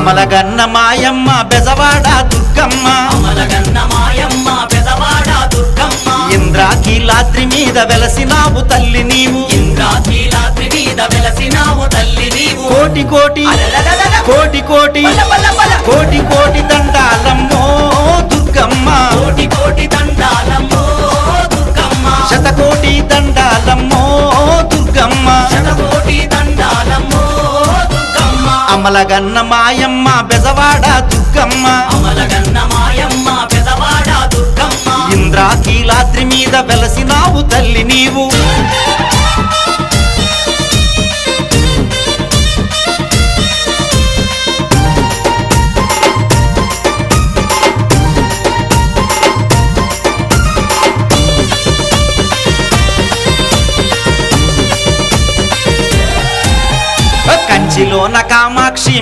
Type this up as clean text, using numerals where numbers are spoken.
అమలగన్న మాయమ్మ బెజవాడ దుర్గమ్మ అమలగన్న మాయమ్మ బెజవాడ దుర్గమ్మ ఇంద్రాకీలాద్రి మీద వెలసినావు తల్లి నీవు ఇంద్రాకీలాద్రి మీద వెలసినావు తల్లి నీవు కోటి కోటి కోటి కోటి కోటి కోటి దండాలమ్మో దుర్గమ్మ కోటి కోటి దండాలమ్మో దుర్గమ్మ శతకోటి దండాలమ్మో దుర్గమ్మ శతకోటి దండాలమ్మో దుర్గమ్మ అమలగన్న మాయమ్మ బెజవాడ దుర్గమ్మ అమలగన్న మాయమ్మ బెజవాడ దుర్గమ్మ ఇంద్రాకీలాద్రి మీద వెలసినావు తల్లి నీవు కంచిలోన కామాక్షి